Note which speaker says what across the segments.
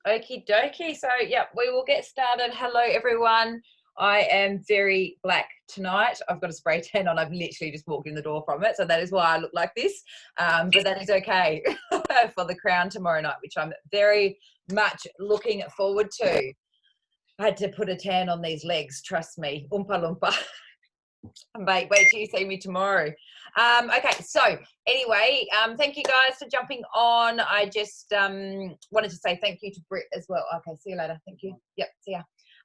Speaker 1: Okie dokie. So, yeah, we will get started. Hello, everyone. I am very black tonight. I've got a spray tan on. I've literally just walked in the door from it. So that is why I look like this. But that is okay for the crown tomorrow night, which I'm very much looking forward to. I had to put a tan on these legs. Trust me. Oompa loompa. Mate, wait till you see me tomorrow. Okay, so anyway, thank you guys for jumping on. I just wanted to say thank you to Britt as well. Okay, see you later. Thank you. Yep, see ya.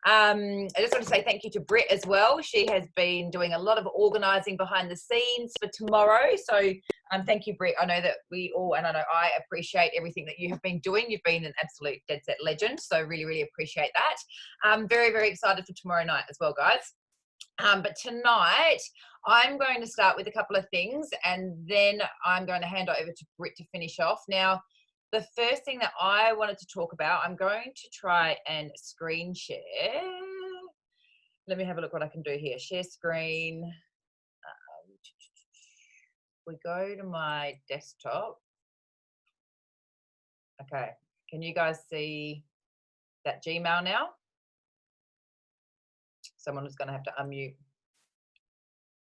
Speaker 1: I just want to say thank you to Britt as well. She has been doing a lot of organising behind the scenes for tomorrow. So thank you, Britt. I know that we all, and I know I appreciate everything that you have been doing. You've been an absolute dead set legend. So really, really appreciate that. I'm very, very excited for tomorrow night as well, guys. But tonight, I'm going to start with a couple of things, and then I'm going to hand over to Britt to finish off. Now, the first thing that I wanted to talk about, I'm going to try and screen share. Let me have a look what I can do here. Share screen. We go to my desktop. Okay. Can you guys see that Gmail now? Someone is going to have to unmute.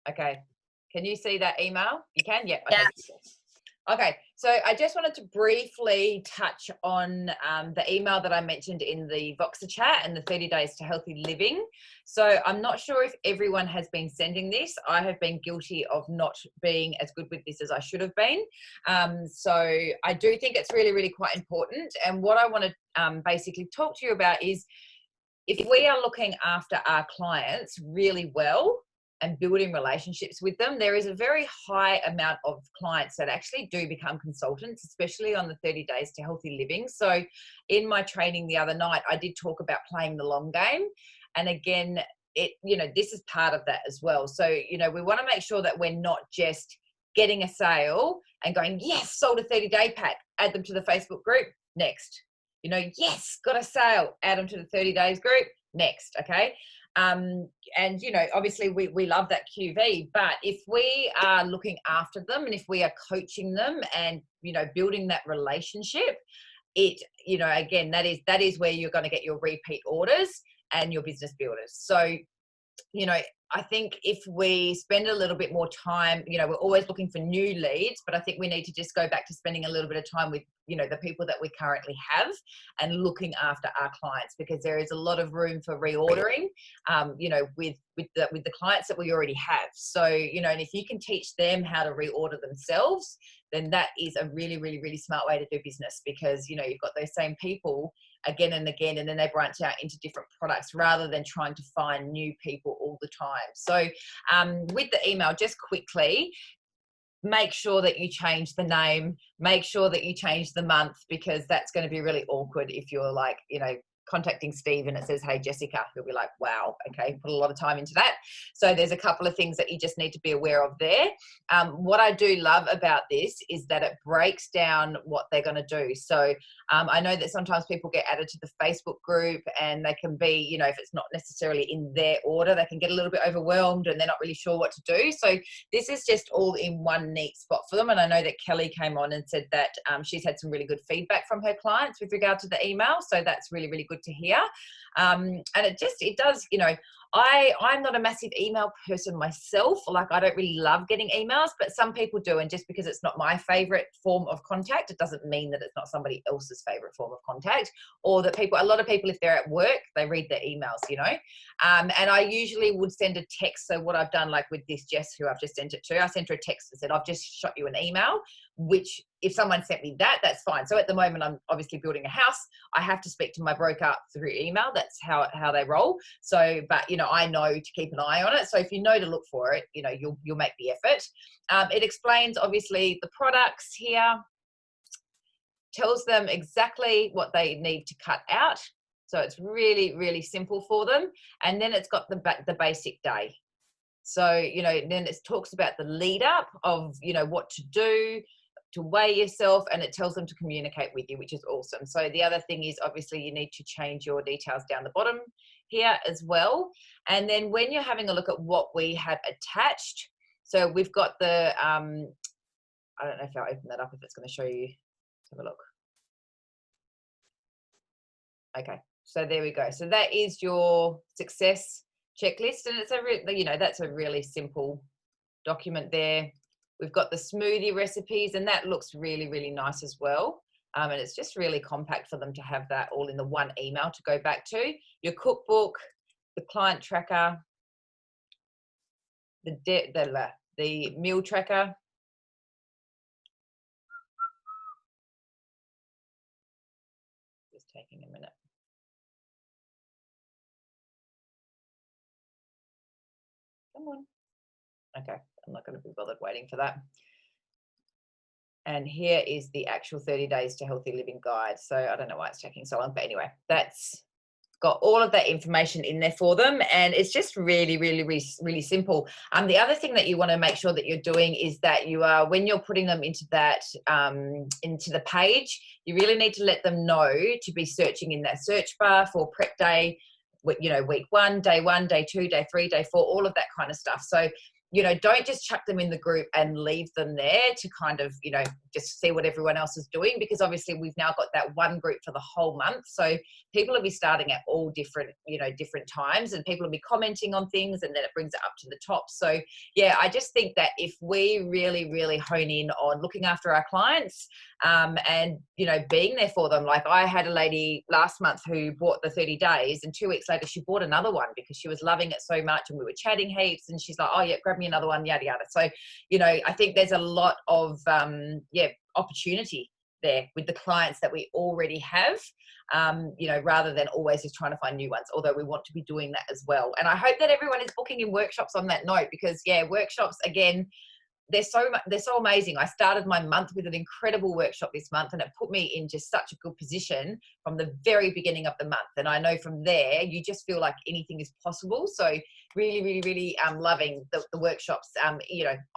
Speaker 1: Okay. Can you see that email? You can? Yeah. Okay. Yeah. Okay. So I just wanted to briefly touch on the email that I mentioned in the Voxer chat and the 30 days to healthy living. So I'm not sure if everyone has been sending this. I have been guilty of not being as good with this as I should have been. So I do think it's really, really quite important. And what I want to basically talk to you about is, if we are looking after our clients really well and building relationships with them, there is a very high amount of clients that actually do become consultants, especially on the 30 days to healthy living. So in my training the other night, I did talk about playing the long game. And again, this is part of that as well. So, we want to make sure that we're not just getting a sale and going, yes, sold a 30-day pack, add them to the Facebook group, next. Yes, got a sale, add them to the 30 days group, next, okay? And, obviously we love that QV, but if we are looking after them and if we are coaching them and, building that relationship, again, that is where you're going to get your repeat orders and your business builders. So, I think if we spend a little bit more time, we're always looking for new leads, but I think we need to just go back to spending a little bit of time with, the people that we currently have and looking after our clients, because there is a lot of room for reordering, with the clients that we already have. So, and if you can teach them how to reorder themselves, then that is a really, really, really smart way to do business, because, you've got those same people again and again, and then they branch out into different products rather than trying to find new people all the time. So with the email, just quickly, make sure that you change the name, make sure that you change the month, because that's going to be really awkward if you're like, contacting Steve and it says, hey, Jessica. He'll be like, wow, okay, put a lot of time into that. So there's a couple of things that you just need to be aware of there. What I do love about this is that it breaks down what they're going to do. So I know that sometimes people get added to the Facebook group and they can be, if it's not necessarily in their order, they can get a little bit overwhelmed and they're not really sure what to do. So this is just all in one neat spot for them. And I know that Kelly came on and said that she's had some really good feedback from her clients with regard to the email. So that's really, really good to hear. And it does, I'm not a massive email person myself. Like, I don't really love getting emails, but some people do. And just because it's not my favorite form of contact, it doesn't mean that it's not somebody else's favorite form of contact, or that a lot of people, if they're at work, they read their emails, and I usually would send a text. So what I've done, like with this Jess, who I've just sent it to, I sent her a text and said, I've just shot you an email, which if someone sent me that, that's fine. So at the moment, I'm obviously building a house. I have to speak to my broker through email. That's how they roll. So, but, I know to keep an eye on it. So if you know to look for it, you'll make the effort. It explains, obviously, the products here, tells them exactly what they need to cut out. So it's really, really simple for them. And then it's got the basic day. So, then it talks about the lead up of, what to do, to weigh yourself, and it tells them to communicate with you, which is awesome. So the other thing is, obviously, you need to change your details down the bottom here as well. And then when you're having a look at what we have attached, so we've got the, I don't know if I'll open that up, if it's going to show you. Let's have a look. Okay, so there we go. So that is your success checklist, and it's that's a really simple document there. We've got the smoothie recipes, and that looks really, really nice as well. And it's just really compact for them to have that all in the one email to go back to. Your cookbook, the client tracker, the meal tracker. Just taking a minute. Come on. Okay, I'm not going to be bothered waiting for that. And here is the actual 30 days to healthy living guide. So I don't know why it's taking so long, but anyway, that's got all of that information in there for them. And it's just really, really, really, really simple. The other thing that you want to make sure that you're doing is that you are, when you're putting them into that, into the page, you really need to let them know to be searching in that search bar for prep day, week 1, day 2, day 3, day 4, all of that kind of stuff. So, don't just chuck them in the group and leave them there to kind of, just see what everyone else is doing, because obviously we've now got that one group for the whole month. So people will be starting at all different, different times, and people will be commenting on things, and then it brings it up to the top. So yeah, I just think that if we really, really hone in on looking after our clients, and, being there for them. Like I had a lady last month who bought the 30 days, and 2 weeks later she bought another one because she was loving it so much, and we were chatting heaps, and she's like, oh yeah, grab me another one, yada, yada. So, I think there's a lot of, opportunity there with the clients that we already have, rather than always just trying to find new ones, although we want to be doing that as well. And I hope that everyone is booking in workshops on that note, because workshops, again, they're so amazing. I started my month with an incredible workshop this month, and it put me in just such a good position from the very beginning of the month. And I know from there, you just feel like anything is possible. So really, really, really loving the workshops,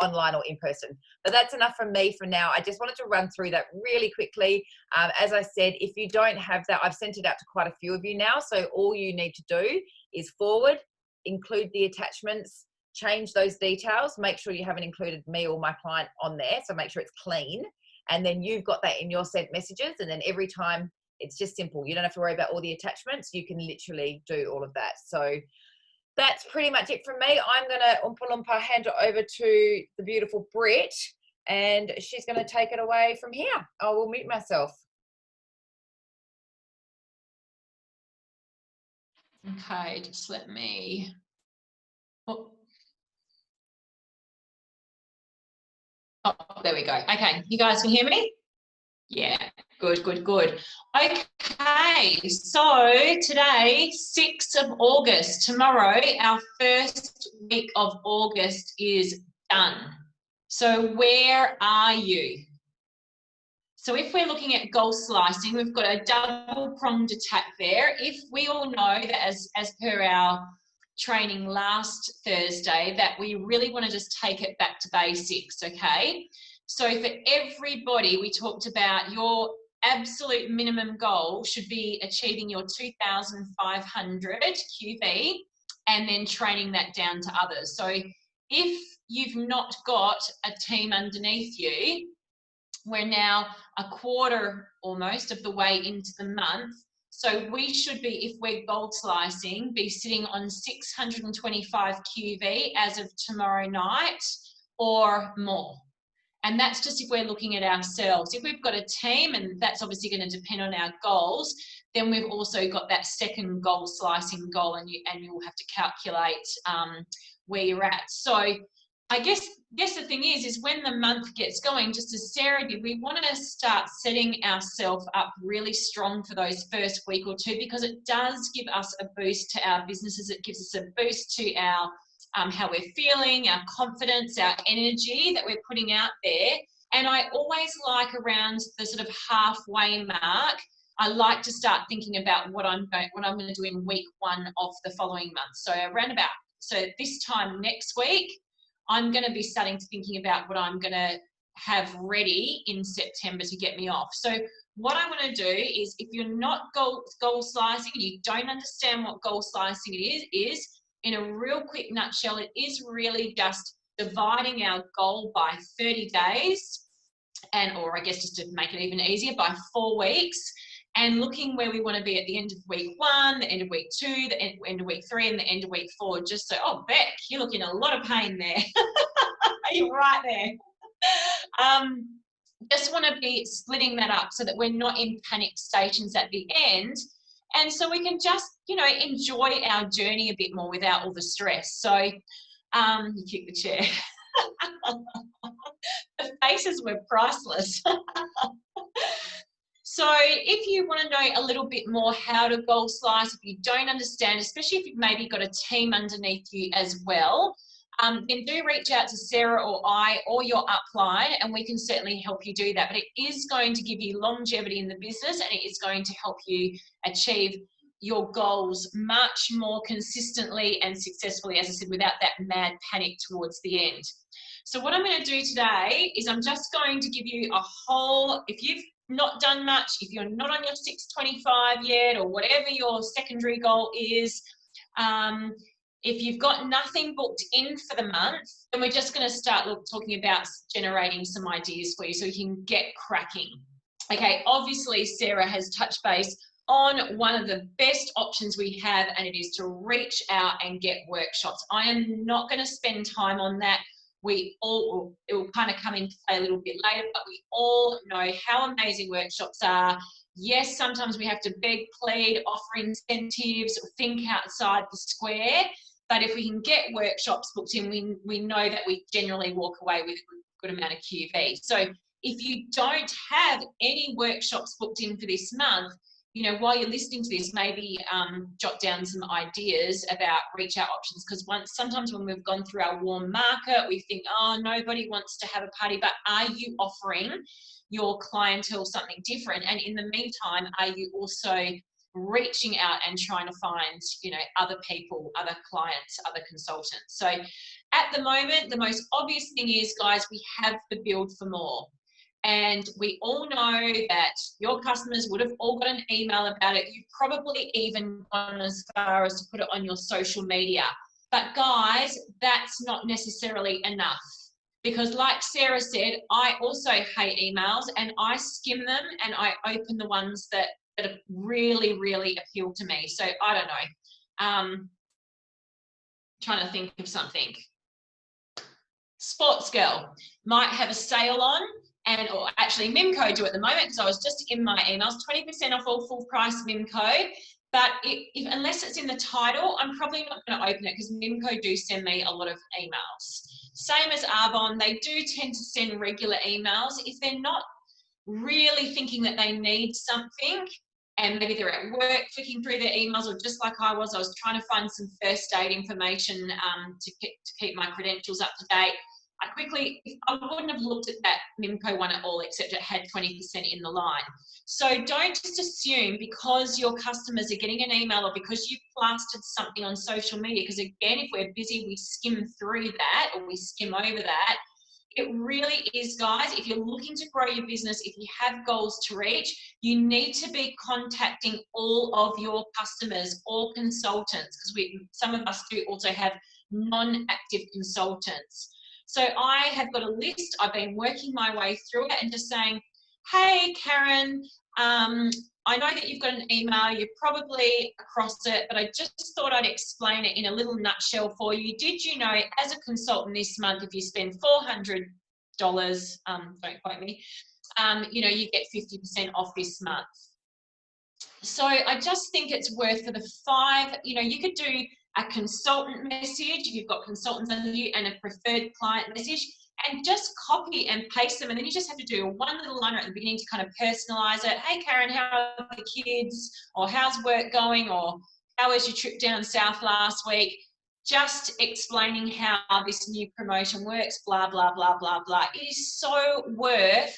Speaker 1: online or in person. But that's enough from me for now. I just wanted to run through that really quickly. As I said, if you don't have that, I've sent it out to quite a few of you now. So all you need to do is forward, include the attachments, change those details, make sure you haven't included me or my client on there, so make sure it's clean, and then you've got that in your sent messages. And then every time, it's just simple, you don't have to worry about all the attachments, you can literally do all of that. So that's pretty much it from me. I'm gonna Oompa Loompa hand it over to the beautiful Britt, and she's gonna take it away from here. I will mute myself.
Speaker 2: Okay, just let me. Oh, there we go. Okay, you guys can hear me? Yeah, good, good, good. Okay, so today, 6th of August, tomorrow, our first week of August is done. So where are you? So if we're looking at goal slicing, we've got a double-pronged attack there. If we all know that as per our training last Thursday, that we really want to just take it back to basics, okay? So for everybody, we talked about your absolute minimum goal should be achieving your 2,500 QV and then training that down to others. So if you've not got a team underneath you, we're now a quarter almost of the way into the month. So we should be, if we're gold slicing, be sitting on 625 QV as of tomorrow night or more. And that's just if we're looking at ourselves. If we've got a team, and that's obviously going to depend on our goals, then we've also got that second goal slicing goal, and you'll have to calculate where you're at. So I guess the thing is when the month gets going, just as Sarah did, we want to start setting ourselves up really strong for those first week or two, because it does give us a boost to our businesses. It gives us a boost to our how we're feeling, our confidence, our energy that we're putting out there. And I always like around the sort of halfway mark, I like to start thinking about what I'm going to do in week 1 of the following month. So around about, so this time next week, I'm going to be starting to thinking about what I'm going to have ready in September to get me off. So what I want to do is, if you're not goal slicing and you don't understand what goal slicing is in a real quick nutshell, it is really just dividing our goal by 30 days, or I guess just to make it even easier, by 4 weeks, and looking where we want to be at the end of week 1, the end of week 2, the end of week 3, and the end of week 4. Just so, oh, Beck, you look in a lot of pain there. You're right there. Just want to be splitting that up so that we're not in panic stations at the end. And so we can just, you know, enjoy our journey a bit more without all the stress. So you kick the chair. The faces were priceless. So if you want to know a little bit more how to goal slice, if you don't understand, especially if you've maybe got a team underneath you as well, then do reach out to Sarah or I or your upline, and we can certainly help you do that. But it is going to give you longevity in the business, and it is going to help you achieve your goals much more consistently and successfully, as I said, without that mad panic towards the end. So what I'm going to do today is I'm just going to give you a whole, if you've not done much, if you're not on your 625 yet, or whatever your secondary goal is, if you've got nothing booked in for the month, then we're just going to start talking about generating some ideas for you so you can get cracking. Okay, obviously Sarah has touched base on one of the best options we have, and it is to reach out and get workshops. I am not going to spend time on that. It will kind of come into play a little bit later, but we all know how amazing workshops are. Yes, sometimes we have to beg, plead, offer incentives, think outside the square. But if we can get workshops booked in, we know that we generally walk away with a good amount of QV. So if you don't have any workshops booked in for this month, you know, while you're listening to this, maybe jot down some ideas about reach out options, because sometimes when we've gone through our warm market, we think, oh, nobody wants to have a party, but are you offering your clientele something different? And in the meantime, are you also reaching out and trying to find, you know, other people, other clients, other consultants? So at the moment, the most obvious thing is, guys, we have the build for more. And we all know that your customers would have all got an email about it. You've probably even gone as far as to put it on your social media. But guys, that's not necessarily enough. Because like Sarah said, I also hate emails, and I skim them and I open the ones that really, really appeal to me. So I don't know. Trying to think of something. Sports Girl might have a sale on, or actually Mimco do at the moment, because I was just in my emails, 20% off all full price Mimco. But unless it's in the title, I'm probably not going to open it, because Mimco do send me a lot of emails. Same as Arbonne, they do tend to send regular emails. If they're not really thinking that they need something, and maybe they're at work flicking through their emails, or just like I was trying to find some first aid information to keep my credentials up to date. I wouldn't have looked at that Mimco one at all, except it had 20% in the line. So don't just assume because your customers are getting an email or because you've plastered something on social media, because again, if we're busy, we skim through that or we skim over that. It really is, guys, if you're looking to grow your business, if you have goals to reach, you need to be contacting all of your customers or consultants, because some of us do also have non-active consultants. So I have got a list. I've been working my way through it and just saying, hey, Karen, I know that you've got an email, you're probably across it, but I just thought I'd explain it in a little nutshell for you. Did you know, as a consultant this month, if you spend $400, don't quote me, you know, you get 50% off this month. So I just think it's worth for the 5, you know, you could do a consultant message if you've got consultants under you, and a preferred client message, and just copy and paste them. And then you just have to do one little liner at the beginning to kind of personalize it. Hey, Karen, how are the kids? Or how's work going? Or how was your trip down south last week? Just explaining how this new promotion works, blah, blah, blah, blah, blah. It is so worth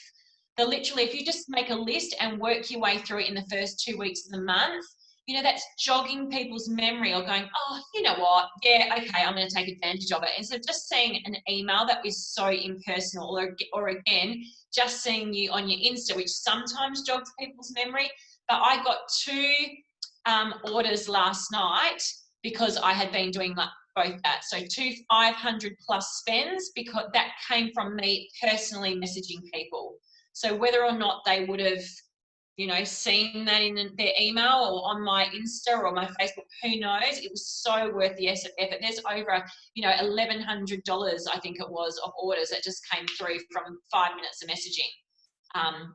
Speaker 2: literally, if you just make a list and work your way through it in the first 2 weeks of the month, you know, that's jogging people's memory, or going, oh, you know what, yeah, okay, I'm going to take advantage of it. Instead of just seeing an email that is so impersonal, or again, just seeing you on your Insta, which sometimes jogs people's memory. But I got 2 orders last night because I had been doing both that. So 2 500+ spends, because that came from me personally messaging people. So whether or not they would have you know, seen that in their email or on my Insta or my Facebook, who knows? It was so worth the effort. There's over, you know, $1,100, I think it was, of orders that just came through from 5 minutes of messaging.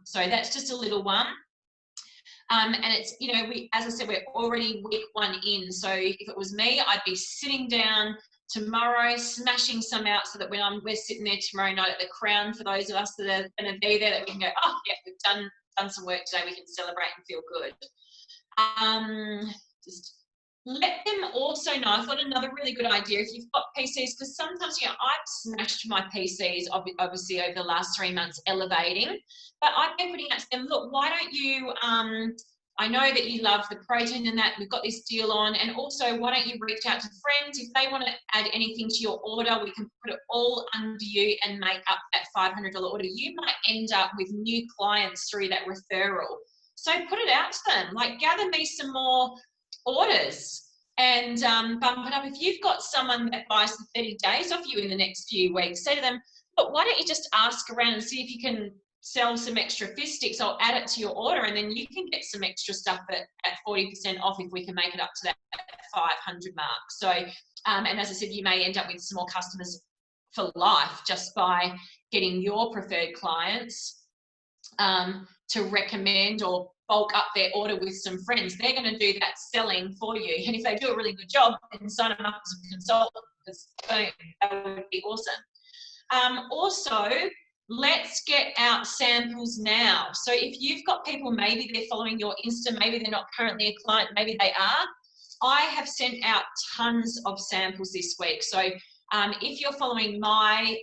Speaker 2: So that's just a little one. And it's, you know, as I said, we're already week 1 in. So if it was me, I'd be sitting down tomorrow, smashing some out so that when we're sitting there tomorrow night at the Crown, for those of us that are going to be there, that we can go, oh, yeah, we've done some work today, we can celebrate and feel good. Just let them also know, I thought another really good idea, if you've got PCs, because sometimes, you know, I've smashed my PCs, obviously, over the last 3 months, elevating, but I've been putting out to them, look, why don't you, I know that you love the protein and that we've got this deal on, and also why don't you reach out to friends if they want to add anything to your order, we can put it all under you and make up that $500 order. You might end up with new clients through that referral. So put it out to them, like gather me some more orders and bump it up. If you've got someone that buys the 30 days off you in the next few weeks, say to them, but why don't you just ask around and see if you can sell some extra fizz sticks, I'll add it to your order and then you can get some extra stuff at 40% off if we can make it up to that 500 mark. So, and as I said, you may end up with some more customers for life just by getting your preferred clients to recommend or bulk up their order with some friends. They're going to do that selling for you. And if they do a really good job, then sign them up as a consultant, because that would be awesome. Also, let's get out samples now. So if you've got people, maybe they're following your Insta, maybe they're not currently a client, maybe they are. I have sent out tons of samples this week. So if you're following my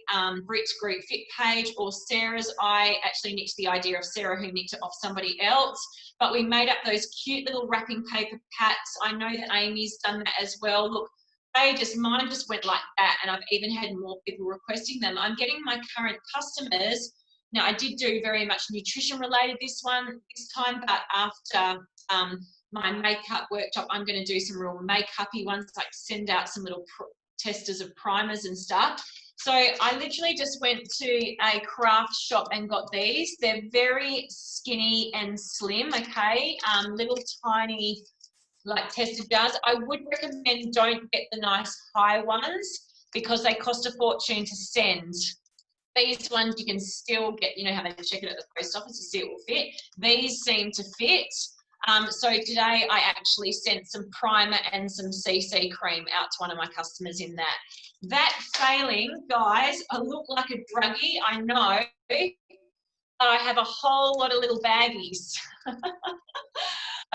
Speaker 2: Britt's Group Fit page or Sarah's, I actually nicked the idea of Sarah, who nicked it off somebody else. But we made up those cute little wrapping paper packs. I know that Amy's done that as well. Look, mine just went like that, and I've even had more people requesting them. I'm getting my current customers. Now, I did do very much nutrition related this time, but after my makeup workshop, I'm going to do some real makeup-y ones, like send out some little testers of primers and stuff. So I literally just went to a craft shop and got these. They're very skinny and slim, okay? Little tiny, like tested jars. I would recommend don't get the nice high ones because they cost a fortune to send. These ones you can still get, you know, have a check it at the post office to see it will fit. These seem to fit. So today I actually sent some primer and some CC cream out to one of my customers in that. That failing, guys, I look like a druggie, I know, but I have a whole lot of little baggies.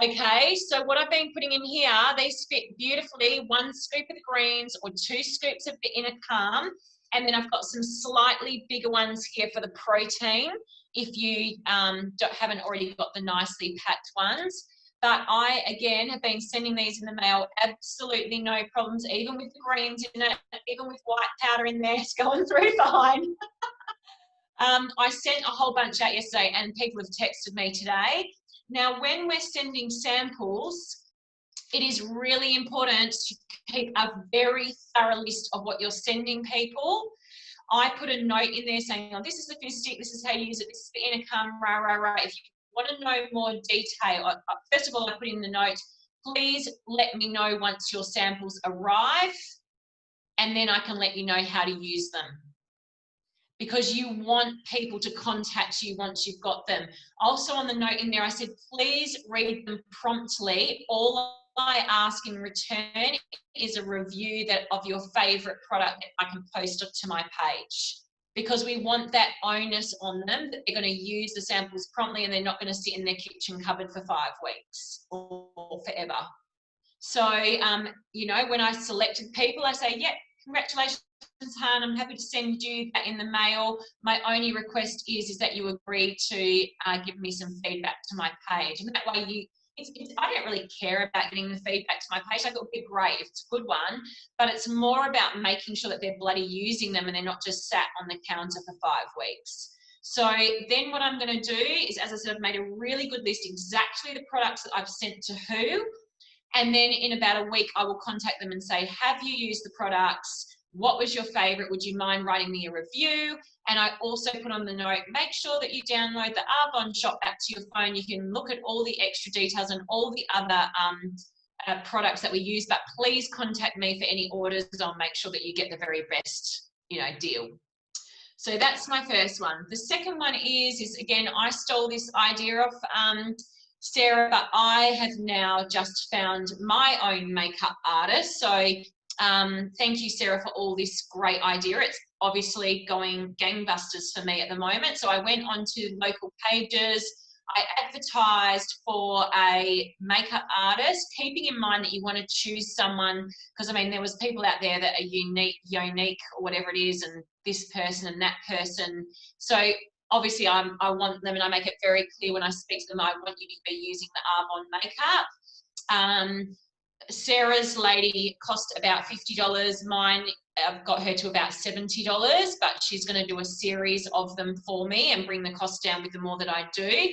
Speaker 2: Okay, so what I've been putting in here, these fit beautifully, 1 scoop of the greens or 2 scoops of the inner calm, and then I've got some slightly bigger ones here for the protein if you haven't already got the nicely packed ones. But I, again, have been sending these in the mail, absolutely no problems, even with the greens in it, even with white powder in there, it's going through fine. I sent a whole bunch out yesterday and people have texted me today. Now, when we're sending samples, it is really important to keep a very thorough list of what you're sending people. I put a note in there saying, oh, this is the fizz stick, this is how you use it, this is the inner calm, rah, rah, rah. If you want to know more detail, first of all, I put in the note, please let me know once your samples arrive, and then I can let you know how to use them. Because you want people to contact you once you've got them. Also on the note in there, I said, please read them promptly. All I ask in return is a review of your favorite product that I can post to my page. Because we want that onus on them that they're going to use the samples promptly and they're not going to sit in their kitchen cupboard for 5 weeks or forever. So, you know, when I selected people, I say, yep, congratulations, Han, I'm happy to send you that in the mail. My only request is that you agree to give me some feedback to my page. And that way I don't really care about getting the feedback to my page. I think it would be great if it's a good one, but it's more about making sure that they're bloody using them and they're not just sat on the counter for 5 weeks. So then what I'm going to do is, as I said, I've made a really good list, exactly the products that I've sent to who. And then in about a week, I will contact them and say, have you used the products? what was your favorite? Would you mind writing me a review? And I also put on the note, make sure that you download the Arbonne Shop app to your phone. You can look at all the extra details and all the other products that we use, but please contact me for any orders. I'll make sure that you get the very best, deal. So that's my first one. The second one is again, I stole this idea off Sarah, but I have now just found my own makeup artist. So thank you, Sarah, for all this great idea. It's obviously going gangbusters for me at the moment. So I went onto local pages. I advertised for a makeup artist, keeping in mind that you want to choose someone, because I mean, there was people out there that are unique or whatever it is, and this person and that person. So obviously I want them, and I make it very clear when I speak to them, I want you to be using the Arbonne makeup. Sarah's lady cost about $50. Mine, I've got her to about $70, but she's going to do a series of them for me and bring the cost down with the more that I do.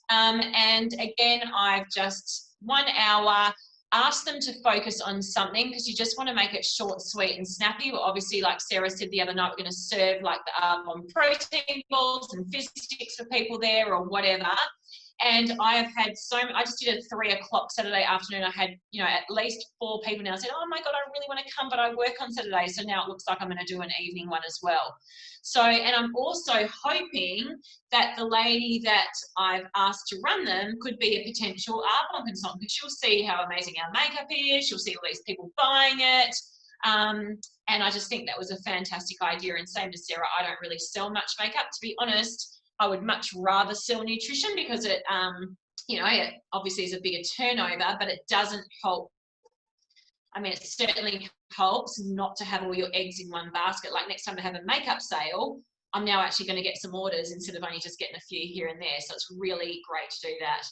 Speaker 2: And again, I've just 1 hour asked them to focus on something, because you just want to make it short, sweet and snappy. But obviously, like Sarah said the other night, we're going to serve like the Arbonne protein balls and fizz sticks for people there or whatever. And I have had I just did a 3 o'clock Saturday afternoon. I had, at least 4 people now said, oh my God, I really want to come, but I work on Saturday. So now it looks like I'm going to do an evening one as well. So, and I'm also hoping that the lady that I've asked to run them could be a potential Arbonne consultant, because she'll see how amazing our makeup is. She'll see all these people buying it. And I just think that was a fantastic idea. And same as Sarah, I don't really sell much makeup, to be honest. I would much rather sell nutrition, because it, it obviously is a bigger turnover, but it doesn't help. I mean, it certainly helps not to have all your eggs in one basket. Like next time I have a makeup sale, I'm now actually going to get some orders instead of only just getting a few here and there. So it's really great to do that.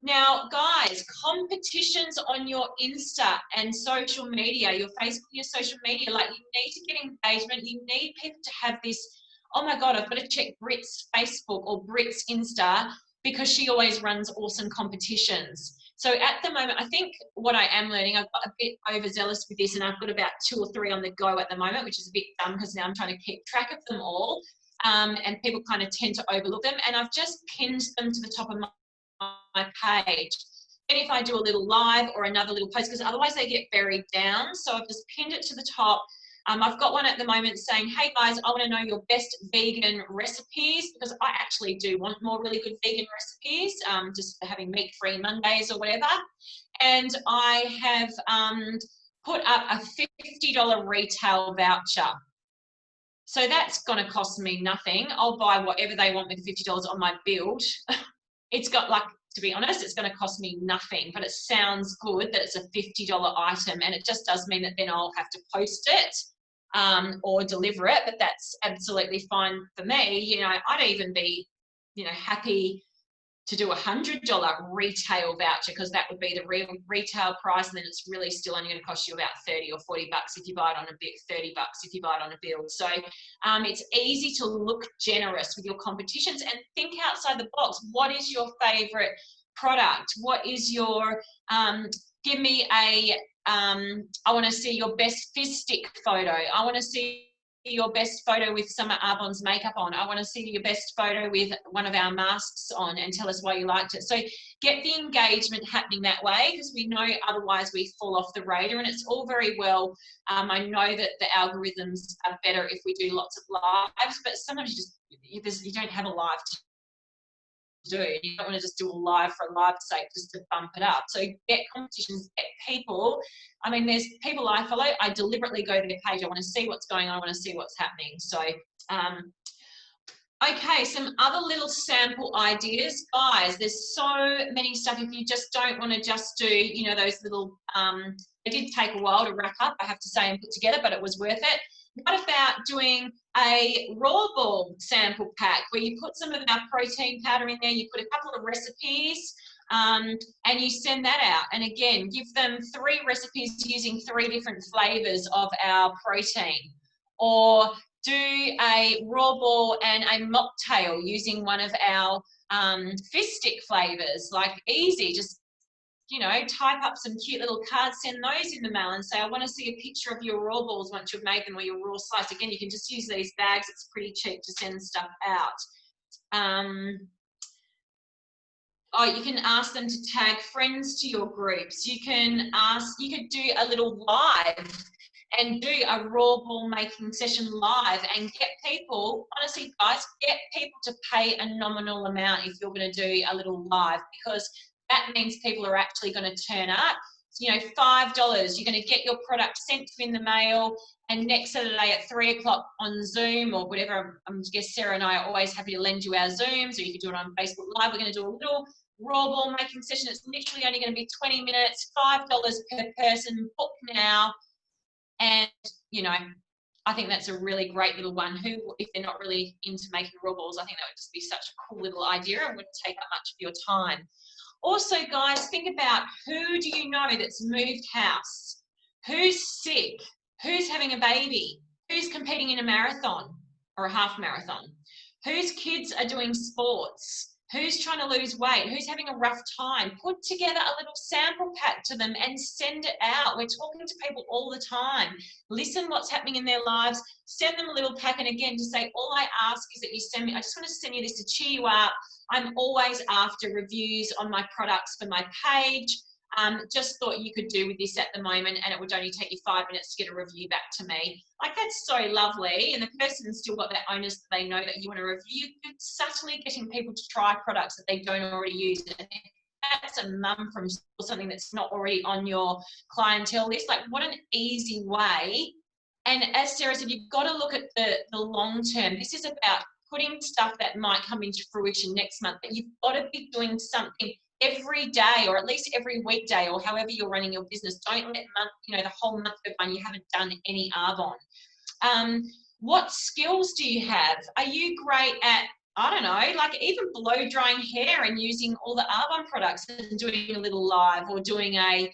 Speaker 2: Now, guys, competitions on your Insta and social media, your Facebook, your social media, like you need to get engagement. You need people to have this, oh my God, I've got to check Britt's Facebook or Britt's Insta, because she always runs awesome competitions. So at the moment, I think what I am learning, I've got a bit overzealous with this, and I've got about 2 or 3 on the go at the moment, which is a bit dumb, because now I'm trying to keep track of them all. And people kind of tend to overlook them. And I've just pinned them to the top of my page. And if I do a little live or another little post, because otherwise they get buried down. So I've just pinned it to the top. I've got one at the moment saying, hey guys, I want to know your best vegan recipes, because I actually do want more really good vegan recipes, just for having meat-free Mondays or whatever. And I have put up a $50 retail voucher. So that's going to cost me nothing. I'll buy whatever they want with $50 on my build. It's got, like, to be honest, it's going to cost me nothing, but it sounds good that it's a $50 item, and it just does mean that then I'll have to post it or deliver it, but that's absolutely fine for me. I'd even be, happy to do a $100 retail voucher, because that would be the real retail price, and then it's really still only going to cost you about $30 or $40 if you buy it on a bit, $30 if you buy it on a build. So it's easy to look generous with your competitions and think outside the box. What is your favorite product? What is your give me a I want to see your best fizz stick photo. I want to see your best photo with some of Arbonne's makeup on. I want to see your best photo with one of our masks on, and tell us why you liked it. So get the engagement happening that way, because we know otherwise we fall off the radar. And it's all very well, I know that the algorithms are better if we do lots of lives, but sometimes you don't have a live to do. You don't want to just do a live for a live's sake, just to bump it up. So get competitions, get people. I mean, there's people I follow, I deliberately go to their page. I want to see what's going on. I want to see what's happening. So, okay, some other little sample ideas. Guys, there's so many stuff. If you just don't want to just do, those little, it did take a while to rack up, I have to say, and put together, but it was worth it. What about doing a raw ball sample pack, where you put some of our protein powder in there, you put a couple of recipes, and you send that out. And again, give them 3 recipes using 3 different flavors of our protein. Or do a raw ball and a mocktail using one of our fizz stick flavors. Like, easy, just you know, type up some cute little cards, send those in the mail and say, I want to see a picture of your raw balls once you've made them, or your raw slice. Again, you can just use these bags. It's pretty cheap to send stuff out. Oh, you can ask them to tag friends to your groups. You can ask, you could do a little live and do a raw ball making session live and get people, honestly guys, get people to pay a nominal amount if you're going to do a little live, because that means people are actually going to turn up. So, you know, $5, you're going to get your product sent to in the mail, and next Saturday at 3 o'clock on Zoom or whatever, I guess Sarah and I are always happy to lend you our Zooms, or you can do it on Facebook Live. We're going to do a little raw ball making session. It's literally only going to be 20 minutes, $5 per person, book now. And, you know, I think that's a really great little one. Who, if they're not really into making raw balls, I think that would just be such a cool little idea and wouldn't take up much of your time. Also, guys, think about, who do you know that's moved house? Who's sick? Who's having a baby? Who's competing in a marathon or a half marathon? Whose kids are doing sports? Who's trying to lose weight? Who's having a rough time? Put together a little sample pack to them and send it out. We're talking to people all the time. Listen what's happening in their lives. Send them a little pack. And again, to say, all I ask is that you send me, I just want to send you this to cheer you up. I'm always after reviews on my products for my page. Just thought you could do with this at the moment, and it would only take you 5 minutes to get a review back to me. Like, that's so lovely. And the person's still got that onus that they know that you want to review. You're subtly getting people to try products that they don't already use. And that's a mum from something that's not already on your clientele list. Like, what an easy way. And as Sarah said, you've got to look at the long term. This is about putting stuff that might come into fruition next month, but you've got to be doing something every day, or at least every weekday, or however you're running your business. Don't let the whole month go by and you haven't done any Arbonne. What skills do you have? Are you great at, I don't know, like even blow drying hair and using all the Arbonne products and doing a little live, or doing a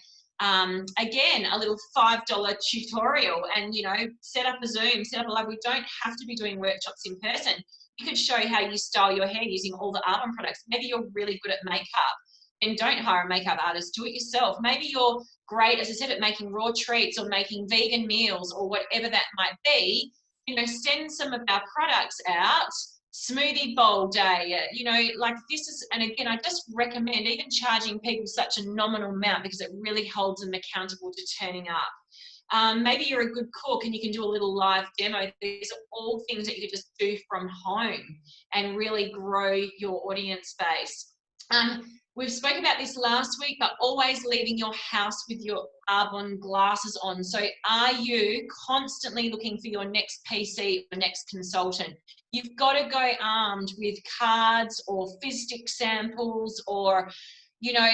Speaker 2: again, a little $5 tutorial, and, you know, set up a Zoom, set up a live. We don't have to be doing workshops in person. You could show how you style your hair using all the Arbonne products. Maybe you're really good at makeup, and don't hire a makeup artist, do it yourself. Maybe you're great, as I said, at making raw treats or making vegan meals or whatever that might be. You know, send some of our products out. Smoothie bowl day, you know, like this is, and again, I just recommend even charging people such a nominal amount, because it really holds them accountable to turning up. Maybe you're a good cook and you can do a little live demo. These are all things that you could just do from home and really grow your audience base. We've spoken about this last week, but always leaving your house with your Arbonne glasses on. So are you constantly looking for your next PC or next consultant? You've got to go armed with cards or fizz-stick samples, or, you know,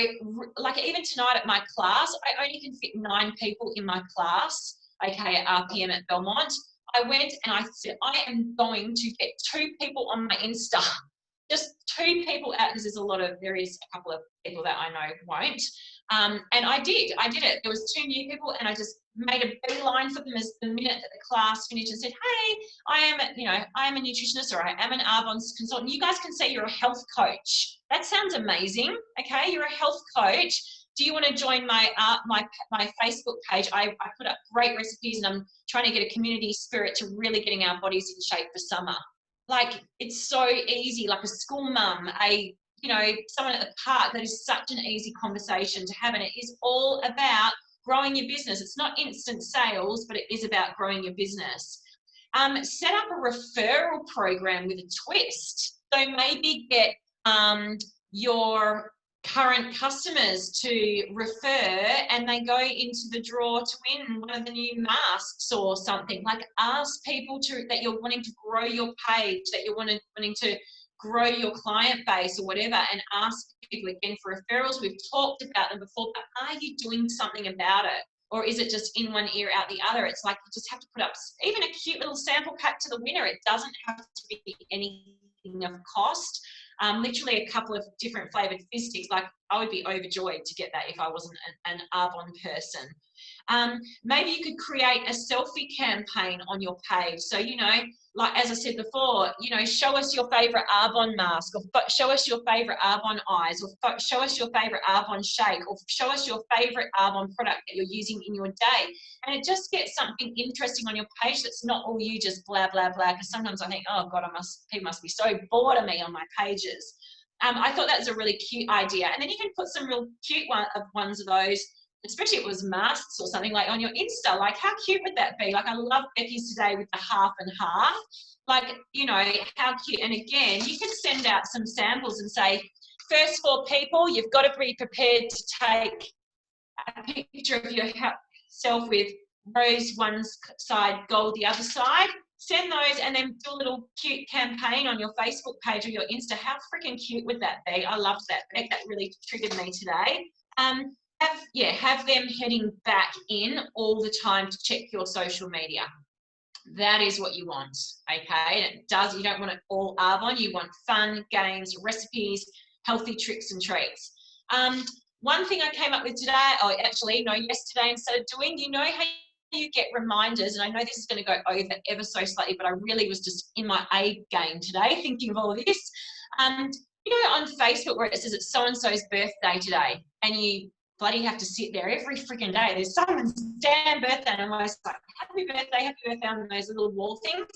Speaker 2: like even tonight at my class, I only can fit 9 people in my class, okay, at RPM at Belmont. I went and I said, I am going to get 2 people on my Insta. Just 2 people out, because there is a couple of people that I know won't. And I did it. There was 2 new people, and I just made a beeline for them as the minute that the class finished, and said, hey, I am a nutritionist, or I am an Arbonne consultant. You guys can say you're a health coach. That sounds amazing. Okay, you're a health coach. Do you want to join my Facebook page? I put up great recipes, and I'm trying to get a community spirit to really getting our bodies in shape for summer. Like, it's so easy, like a school mum, someone at the park. That is such an easy conversation to have, and it is all about growing your business. It's not instant sales, but it is about growing your business. Set up a referral program with a twist. So maybe get your current customers to refer, and they go into the draw to win one of the new masks or something. Like, ask people that you're wanting to grow your page, that you're wanting to grow your client base or whatever, and ask people again for referrals. We've talked about them before, but are you doing something about it? Or is it just in one ear, out the other? It's like, you just have to put up even a cute little sample pack to the winner. It doesn't have to be anything of cost. Literally a couple of different flavoured fizz sticks. Like, I would be overjoyed to get that if I wasn't an Arbonne person. Maybe you could create a selfie campaign on your page. So, you know, like as I said before, you know, show us your favorite Arbonne mask, or show us your favorite Arbonne eyes, or show us your favorite Arbonne shake, or show us your favorite Arbonne product that you're using in your day. And it just gets something interesting on your page that's not all you just blah, blah, blah. Because sometimes I think, oh God, people must be so bored of me on my pages. I thought that was a really cute idea. And then you can put some real cute ones of those, especially if it was masks or something, like on your Insta. Like, how cute would that be? Like, I love Becky's today with the half and half. Like, you know, how cute. And again, you can send out some samples and say, first 4 people, you've got to be prepared to take a picture of yourself with rose one side, gold the other side. Send those and then do a little cute campaign on your Facebook page or your Insta. How freaking cute would that be? I loved that, Beck. That really triggered me today. Have them heading back in all the time to check your social media. That is what you want, okay? And you don't want it all Arbonne. You want fun, games, recipes, healthy tricks and treats. One thing I came up with today, yesterday instead of doing, you know how you get reminders, and I know this is going to go over ever so slightly, but I really was just in my A game today thinking of all of this. You know, on Facebook where it says it's so-and-so's birthday today, and you bloody have to sit there every freaking day. There's someone's damn birthday, and I'm always like, happy birthday on those little wall things.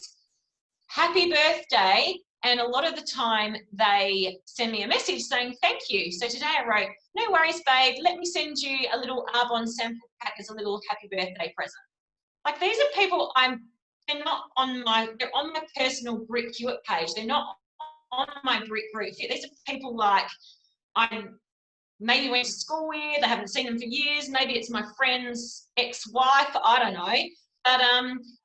Speaker 2: Happy birthday. And a lot of the time they send me a message saying thank you. So today I wrote, no worries, babe, let me send you a little Arbonne sample pack as a little happy birthday present. Like, these are people they're on my personal Britt Hewitt page. They're not on my Britt group. These are people like I maybe went to school with, I haven't seen them for years. Maybe it's my friend's ex-wife, I don't know. But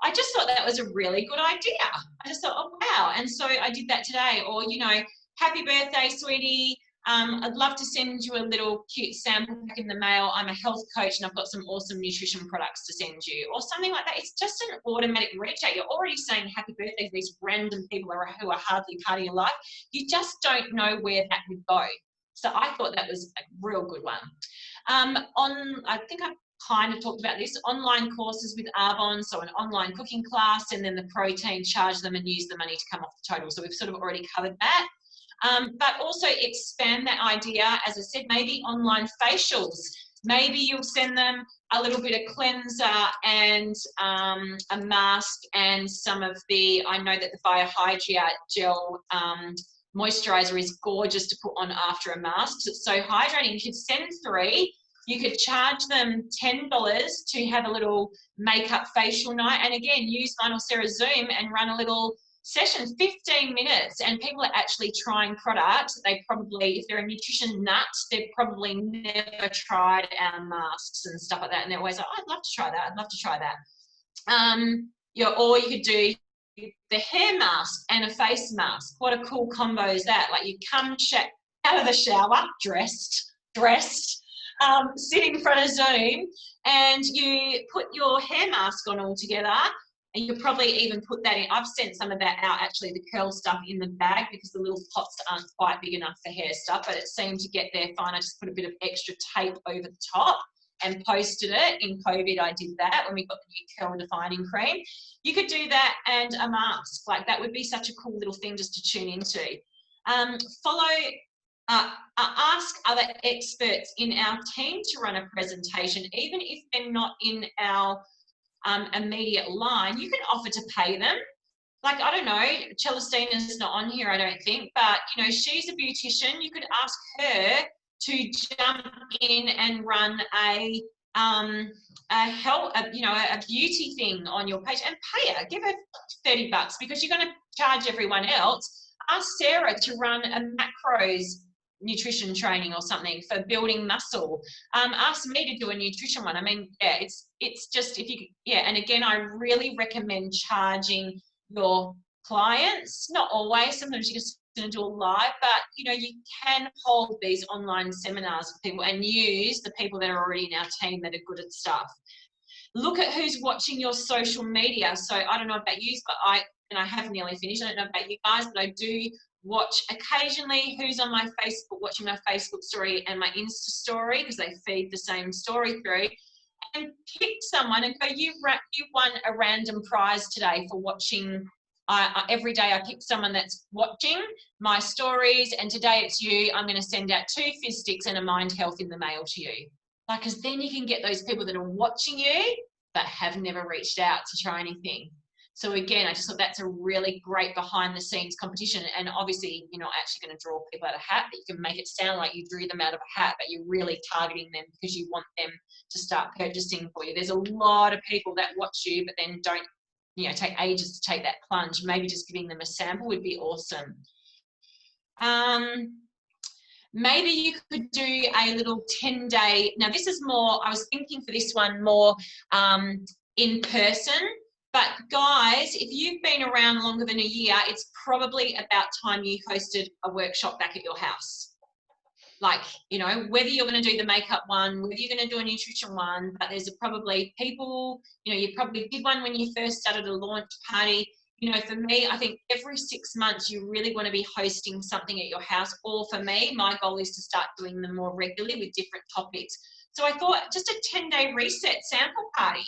Speaker 2: I just thought that was a really good idea. I just thought, oh, wow. And so I did that today. Or, you know, happy birthday, sweetie. I'd love to send you a little cute sample pack in the mail. I'm a health coach and I've got some awesome nutrition products to send you, or something like that. It's just an automatic reach out. You're already saying happy birthday to these random people who are hardly part of your life. You just don't know where that would go. So I thought that was a real good one. I think I kind of talked about this, online courses with Arbonne, so an online cooking class, and then the protein, charge them and use the money to come off the total. So we've sort of already covered that. But also expand that idea, as I said, maybe online facials. Maybe you'll send them a little bit of cleanser and a mask and some of I know that the Biohydria gel moisturizer is gorgeous to put on after a mask. It's so hydrating. You could send 3. You could charge them $10 to have a little makeup facial night. And again, use mine or Sarah's Zoom and run a little session, 15 minutes. And people are actually trying products. They probably, if they're a nutrition nut, they've probably never tried our masks and stuff like that. And they're always like, oh, I'd love to try that. I'd love to try that. Or you could do the hair mask and a face mask. What a cool combo is that? Like, you come out of the shower, dressed, sit in front of Zoom, and you put your hair mask on all together, and you'll probably even put that in. I've sent some of that out, actually, the curl stuff in the bag, because the little pots aren't quite big enough for hair stuff, but it seemed to get there fine. I just put a bit of extra tape over the top and posted it. In COVID, I did that when we got the new curl defining cream. You could do that and a mask. Like, that would be such a cool little thing just to tune into. Ask other experts in our team to run a presentation, even if they're not in our immediate line. You can offer to pay them. Like, I don't know, Celestina's not on here, I don't think, but, you know, she's a beautician. You could ask her to jump in and run a beauty thing on your page, and pay her. Give her $30 because you're going to charge everyone else. Ask Sarah to run a macros nutrition training or something for building muscle. Ask me to do a nutrition one. I mean, yeah, it's just, if you, yeah. And again, I really recommend charging your clients. Not always. Sometimes you're just going to do a live, but you know, you can hold these online seminars with people and use the people that are already in our team that are good at stuff. Look at who's watching your social media. So I don't know about you, but I have nearly finished. I don't know about you guys, but I do watch occasionally who's on my Facebook, watching my Facebook story and my Insta story, because they feed the same story through, and pick someone and go, you won a random prize today for watching. Every day I pick someone that's watching my stories, and today it's you. I'm going to send out 2 fizz sticks and a Mind Health in the mail to you. Like, because then you can get those people that are watching you but have never reached out to try anything. So again, I just thought that's a really great behind the scenes competition. And obviously, you're not actually going to draw people out of a hat, but you can make it sound like you drew them out of a hat, but you're really targeting them because you want them to start purchasing for you. There's a lot of people that watch you, but then don't, you know, take ages to take that plunge. Maybe just giving them a sample would be awesome. Maybe you could do a little 10-day. Now this is more, I was thinking for this one more in person. But guys, if you've been around longer than a year, it's probably about time you hosted a workshop back at your house. Like, you know, whether you're going to do the makeup one, whether you're going to do a nutrition one, but there's probably people, you know, you probably did one when you first started a launch party. You know, for me, I think every 6 months you really want to be hosting something at your house. Or for me, my goal is to start doing them more regularly with different topics. So I thought just a 10-day reset sample party.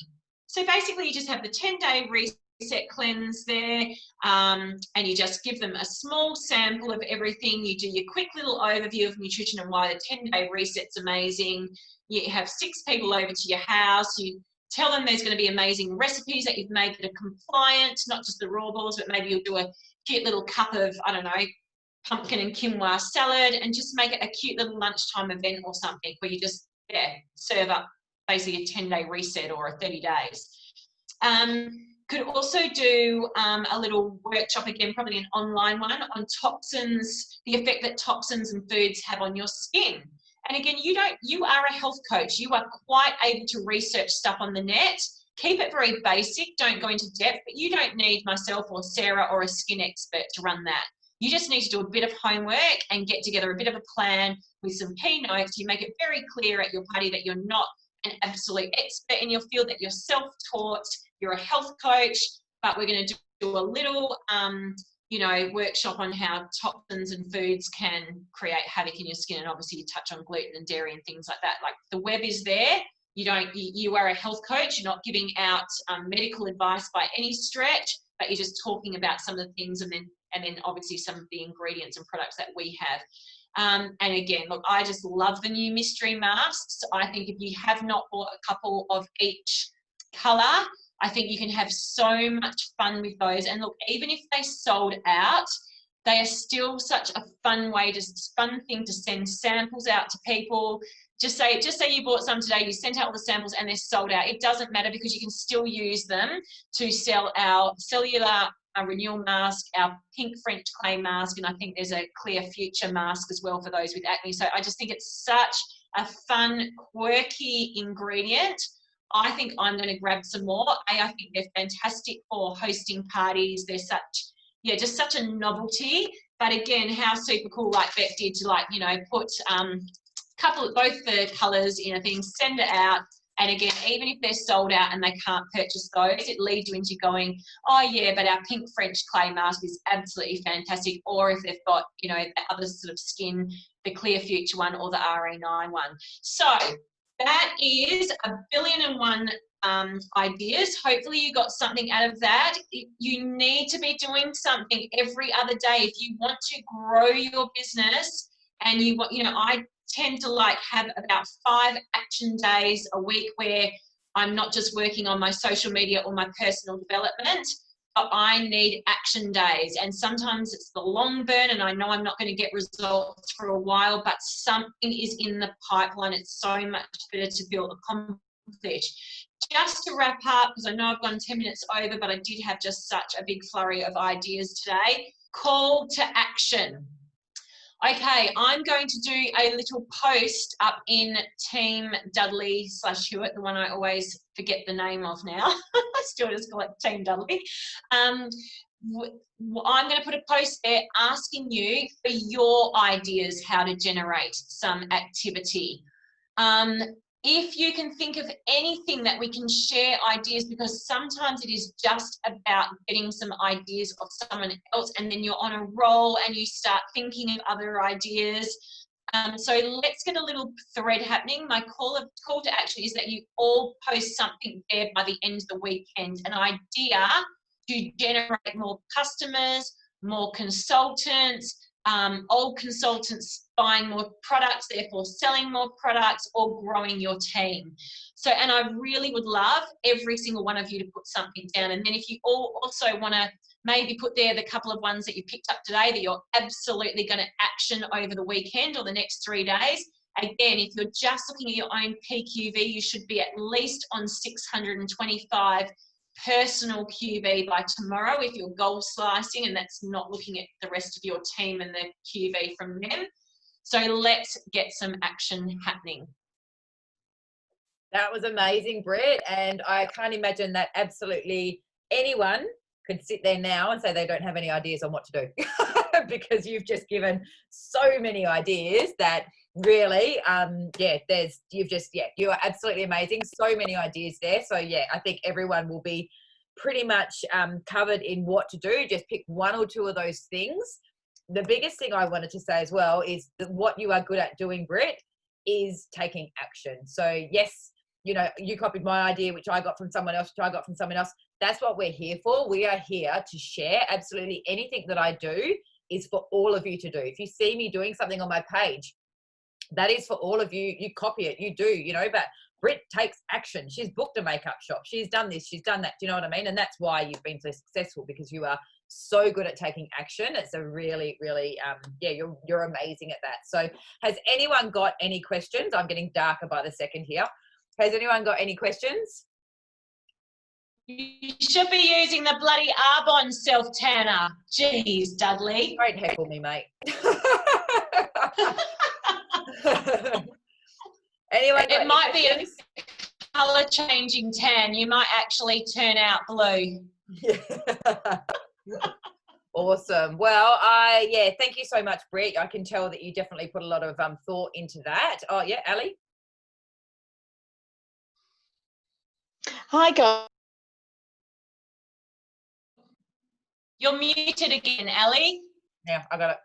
Speaker 2: So basically you just have the 10-day reset cleanse there, and you just give them a small sample of everything. You do your quick little overview of nutrition and why the 10-day reset's amazing. You have 6 people over to your house. You tell them there's going to be amazing recipes that you've made that are compliant, not just the raw balls, but maybe you'll do a cute little cup of, I don't know, pumpkin and quinoa salad, and just make it a cute little lunchtime event or something where you just, yeah, serve up basically a 10-day reset or a 30 days. Could also do a little workshop, again, probably an online one, on toxins, the effect that toxins and foods have on your skin. And again, you are a health coach. You are quite able to research stuff on the net. Keep it very basic. Don't go into depth, but you don't need myself or Sarah or a skin expert to run that. You just need to do a bit of homework and get together a bit of a plan with some key notes. You make it very clear at your party that you're not an absolute expert in your field, that you're self-taught, you're a health coach, but we're going to do a little, you know, workshop on how toxins and foods can create havoc in your skin. And obviously you touch on gluten and dairy and things like that. Like, the web is there. You are a health coach. You're not giving out medical advice by any stretch, but you're just talking about some of the things, and then obviously some of the ingredients and products that we have. And again, look, I just love the new mystery masks. I think if you have not bought a couple of each colour, I think you can have so much fun with those. And look, even if they sold out, they are still such a fun thing to send samples out to people. Just say you bought some today, you sent out all the samples and they're sold out. It doesn't matter, because you can still use them to sell our cellular renewal mask, our pink French clay mask, and I think there's a clear future mask as well for those with acne. So I just think it's such a fun, quirky ingredient. I think I'm going to grab some more. I think they're fantastic for hosting parties. They're just such a novelty. But again, how super cool, like Beth did, to, like, you know, put both the colours in a thing, send it out. And again, even if they're sold out and they can't purchase those, it leads you into going, oh yeah, but our pink French clay mask is absolutely fantastic. Or if they've got, you know, the other sort of skin, the Clear Future one or the RE9 one. So that is 1,000,001 ideas. Hopefully you got something out of that. You need to be doing something every other day if you want to grow your business. And I tend to have about 5 action days a week where I'm not just working on my social media or my personal development, but I need action days. And sometimes it's the long burn and I know I'm not going to get results for a while, but something is in the pipeline. It's so much better to feel accomplished. Just to wrap up, because I know I've gone 10 minutes over, but I did have just such a big flurry of ideas today. Call to action. Okay, I'm going to do a little post up in Team Dudley / Hewitt, the one I always forget the name of now. I still just call it Team Dudley. I'm going to put a post there asking you for your ideas how to generate some activity. if you can think of anything that we can share ideas, because sometimes it is just about getting some ideas of someone else, and then you're on a roll and you start thinking of other ideas. So let's get a little thread happening. My call to action is that you all post something there by the end of the weekend, an idea to generate more customers, more consultants, old consultants buying more products, therefore selling more products, or growing your team. So, and I really would love every single one of you to put something down. And then if you all also want to maybe put there the couple of ones that you picked up today that you're absolutely going to action over the weekend or the next 3 days. Again, if you're just looking at your own PQV, you should be at least on 625 personal QV by tomorrow if you're goal slicing, and that's not looking at the rest of your team and the QV from them. So let's get some action happening.
Speaker 1: That was amazing, Britt. And I can't imagine that absolutely anyone could sit there now and say they don't have any ideas on what to do because you've just given so many ideas that really, you are absolutely amazing. So many ideas there. So yeah, I think everyone will be pretty much covered in what to do. Just pick one or two of those things. The biggest thing I wanted to say as well is that what you are good at doing, Britt, is taking action. So yes, you know, you copied my idea, which I got from someone else, which I got from someone else. That's what we're here for. We are here to share. Absolutely anything that I do is for all of you to do. If you see me doing something on my page, that is for all of you. You copy it, you do, you know, but Britt takes action. She's booked a makeup shop. She's done this, she's done that. Do you know what I mean? And that's why you've been so successful, because you are so good at taking action. It's a really, really, you're amazing at that. So has anyone got any questions? I'm getting darker by the second here. Has anyone got any questions?
Speaker 2: You should be using the bloody Arbonne self-tanner. Jeez, Dudley.
Speaker 1: Don't heckle me, mate. Anyone?
Speaker 2: It might be a colour-changing tan. You might actually turn out blue.
Speaker 1: Awesome. Well, thank you so much, Britt. I can tell that you definitely put a lot of thought into that. Oh yeah, Ali.
Speaker 3: Hi, guys.
Speaker 2: You're muted again, Ali.
Speaker 1: Yeah, I got it.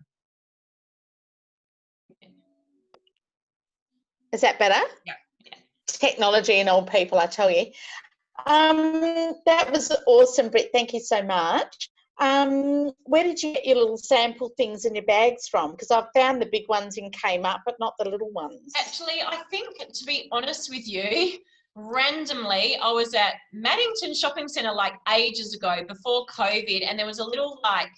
Speaker 3: Is that better?
Speaker 1: Yeah.
Speaker 3: Technology and old people, I tell you. That was awesome, Britt. Thank you so much. Where did you get your little sample things in your bags from? Because I've found the big ones in Kmart, but not the little ones.
Speaker 2: Actually, I think, to be honest with you, randomly, I was at Maddington Shopping Centre like ages ago before COVID, and there was a little, like,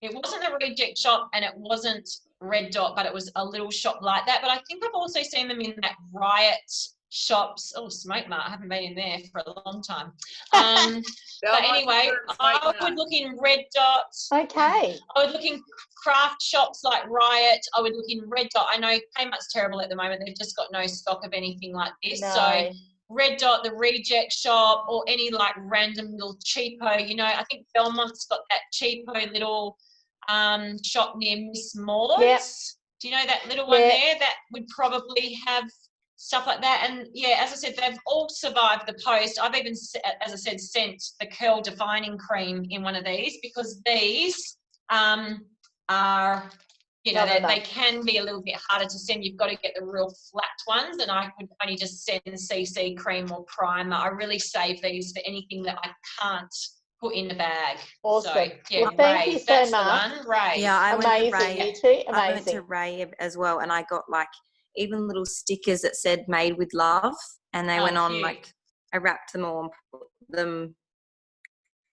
Speaker 2: it wasn't a reject shop and it wasn't Red Dot, but it was a little shop like that. But I think I've also seen them in that Riot shops. Oh, Smoke Mart. I haven't been in there for a long time. But anyway, I would look in Red Dot.
Speaker 3: Okay.
Speaker 2: I would look in craft shops like Riot. I would look in Red Dot. I know Kmart's terrible at the moment. They've just got no stock of anything like this.
Speaker 3: No.
Speaker 2: So Red Dot, the reject shop, or any like random little cheapo, you know, I think Belmont's got that cheapo little shop near Miss Maud's.
Speaker 3: Yep.
Speaker 2: Do you know that little one there? That would probably have stuff like that. And yeah, as I said, they've all survived the post. I've even, as I said, sent the curl defining cream in one of these, because these are, you know, they can be a little bit harder to send. You've got to get the real flat ones, and I would only just send CC cream or primer. I really save these for anything that I can't put in the bag.
Speaker 3: Awesome.
Speaker 2: So, yeah,
Speaker 3: well, thank you so much.
Speaker 2: Ray.
Speaker 4: Yeah, I
Speaker 3: amazing.
Speaker 4: went to Ray.
Speaker 3: You too? Amazing.
Speaker 4: I went to Ray as well, and I got like even little stickers that said "Made with Love," and they went on
Speaker 2: cute.
Speaker 4: like I wrapped them all and put them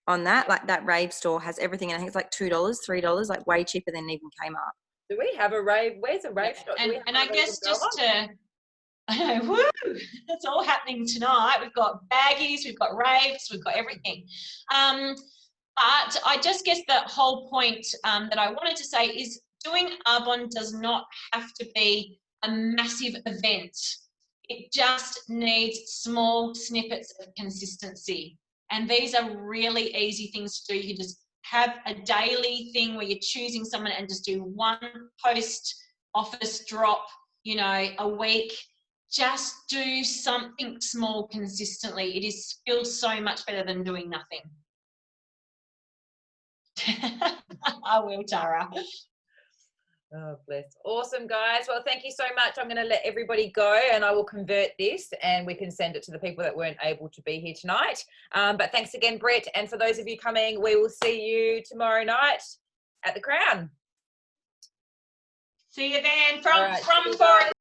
Speaker 4: on that. Like that rave store has everything, and I think it's like $2, $3, like way cheaper than even Kmart.
Speaker 1: Do we have a rave? Where's a rave shop?
Speaker 2: And I guess just to, I know, woo, it's all happening tonight. We've got baggies, we've got raves, we've got everything. But I just guess the whole point that I wanted to say is doing Arbonne does not have to be a massive event. It just needs small snippets of consistency. And these are really easy things to do. You just have a daily thing where you're choosing someone and just do one post office drop, you know, a week. just do something small consistently. It is feels so much better than doing nothing. I will, Tara.
Speaker 1: Oh, bless. Awesome, guys. Well, thank you so much. I'm going to let everybody go and I will convert this and we can send it to the people that weren't able to be here tonight. But thanks again, Britt. And for those of you coming, we will see you tomorrow night at the Crown.
Speaker 2: See you then from
Speaker 1: All right,
Speaker 2: from
Speaker 1: see you
Speaker 2: Foreign.
Speaker 1: guys.